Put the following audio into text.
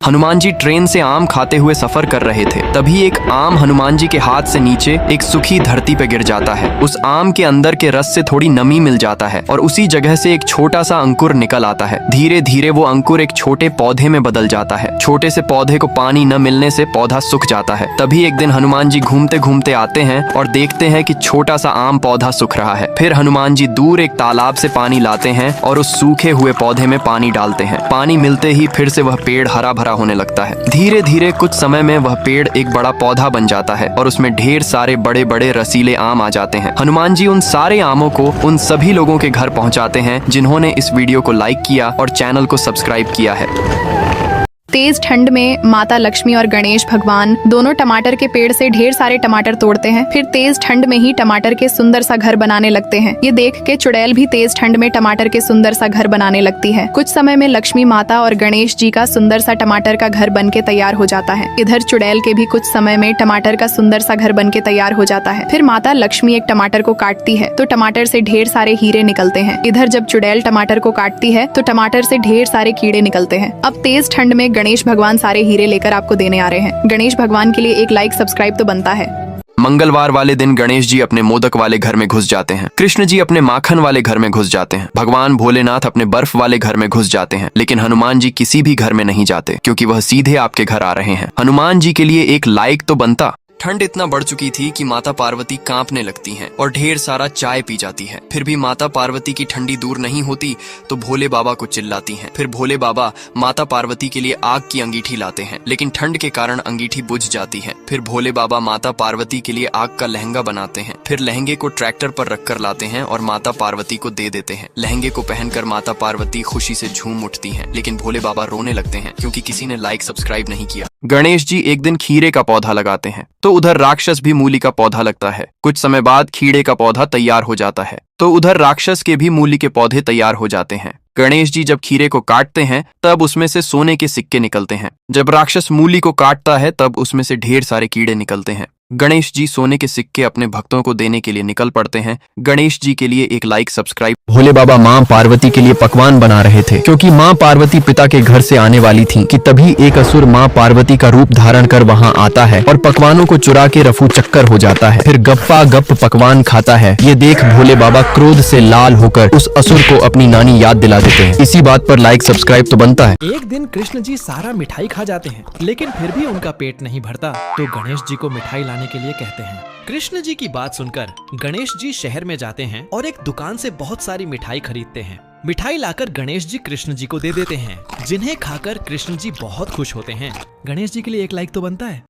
Hanuman ji train से आम खाते हुए सफर कर रहे थे। तभी एक आम हनुमान जी के हाथ से नीचे एक सूखी धरती पे गिर जाता है। उस आम के अंदर के रस से थोड़ी नमी मिल जाता है और उसी जगह से एक छोटा सा अंकुर निकल आता है। धीरे धीरे वो अंकुर एक छोटे पौधे में बदल जाता है। छोटे से पौधे को पानी न मिलने से पौधा सूख जाता है। तभी एक दिन हनुमान जी घूमते घूमते आते हैं और देखते हैं कि छोटा सा आम पौधा सूख रहा है। फिर हनुमान जी दूर एक तालाब से पानी लाते हैं और उस सूखे हुए पौधे में पानी डालते हैं। पानी मिलते ही फिर से वह पेड़ हरा भरा होने लगता है। धीरे धीरे कुछ समय में वह पेड़ एक बड़ा पौधा बन जाता है और उसमें ढेर सारे बड़े बड़े रसीले आम आ जाते हैं। हनुमान जी उन सारे आमों को उन सभी लोगों के घर पहुंचाते हैं जिन्होंने इस वीडियो को लाइक किया और चैनल को सब्सक्राइब किया है। तेज ठंड में माता लक्ष्मी और गणेश भगवान दोनों टमाटर के पेड़ से ढेर सारे टमाटर तोड़ते हैं। फिर तेज ठंड में ही टमाटर के सुंदर सा घर बनाने लगते हैं। ये देख के चुड़ैल भी तेज ठंड में टमाटर के सुंदर सा घर बनाने लगती है। कुछ समय में लक्ष्मी माता और गणेश जी का सुंदर सा टमाटर का घर बन के तैयार हो जाता है। इधर चुड़ैल के भी कुछ समय में टमाटर का सुंदर सा घर बन के तैयार हो जाता है। फिर माता लक्ष्मी एक टमाटर को काटती है तो टमाटर से ढेर सारे हीरे निकलते हैं। इधर जब चुड़ैल टमाटर को काटती है तो टमाटर से ढेर सारे कीड़े निकलते हैं। अब तेज ठंड में गणेश भगवान सारे हीरे लेकर आपको देने आ रहे हैं। गणेश भगवान के लिए एक लाइक सब्सक्राइब तो बनता है। मंगलवार वाले दिन गणेश जी अपने मोदक वाले घर में घुस जाते हैं। कृष्ण जी अपने माखन वाले घर में घुस जाते हैं। भगवान भोलेनाथ अपने बर्फ वाले घर में घुस जाते हैं। लेकिन हनुमान जी किसी भी घर में नहीं जाते क्योंकि वह सीधे आपके घर आ रहे हैं। हनुमान जी के लिए एक लाइक तो बनता। ठंड इतना बढ़ चुकी थी कि माता पार्वती कांपने लगती हैं और ढेर सारा चाय पी जाती है। फिर भी माता पार्वती की ठंडी दूर नहीं होती तो भोले बाबा को चिल्लाती हैं। फिर भोले बाबा माता पार्वती के लिए आग की अंगीठी लाते हैं लेकिन ठंड के कारण अंगीठी बुझ जाती है। फिर भोले बाबा माता पार्वती के लिए आग का लहंगा बनाते हैं। फिर लहंगे को ट्रैक्टर पर रखकर लाते हैं और माता पार्वती को दे देते हैं। लहंगे को पहनकर माता पार्वती खुशी से झूम उठती हैं लेकिन भोले बाबा रोने लगते हैं क्योंकि किसी ने लाइक सब्सक्राइब नहीं किया। गणेश जी एक दिन खीरे का पौधा लगाते हैं तो उधर राक्षस भी मूली का पौधा लगता है। कुछ समय बाद खीरे का पौधा तैयार हो जाता है तो उधर राक्षस के भी मूली के पौधे तैयार हो जाते हैं। गणेश जी जब खीरे को काटते हैं तब उसमें से सोने के सिक्के निकलते हैं। जब राक्षस मूली को काटता है तब उसमें से ढेर सारे कीड़े निकलते हैं। गणेश जी सोने के सिक्के अपने भक्तों को देने के लिए निकल पड़ते हैं। गणेश जी के लिए एक लाइक सब्सक्राइब। भोले बाबा माँ पार्वती के लिए पकवान बना रहे थे क्योंकि माँ पार्वती पिता के घर से आने वाली थी कि तभी एक असुर माँ पार्वती का रूप धारण कर वहाँ आता है और पकवानों को चुरा के रफू चक्कर हो जाता है। फिर गप्पा गप पकवान खाता है। ये देख भोले बाबा क्रोध से लाल होकर उस असुर को अपनी नानी याद दिला देते हैं। इसी बात पर लाइक सब्सक्राइब तो बनता है। एक दिन कृष्ण जी सारा मिठाई खा जाते हैं लेकिन फिर भी उनका पेट नहीं भरता तो गणेश जी को मिठाई लाने के लिए कहते हैं। कृष्ण जी की बात सुनकर गणेश जी शहर में जाते हैं और एक दुकान से बहुत सारी मिठाई खरीदते हैं। मिठाई लाकर गणेश जी कृष्ण जी को दे देते हैं जिन्हें खाकर कृष्ण जी बहुत खुश होते हैं। गणेश जी के लिए एक लाइक तो बनता है।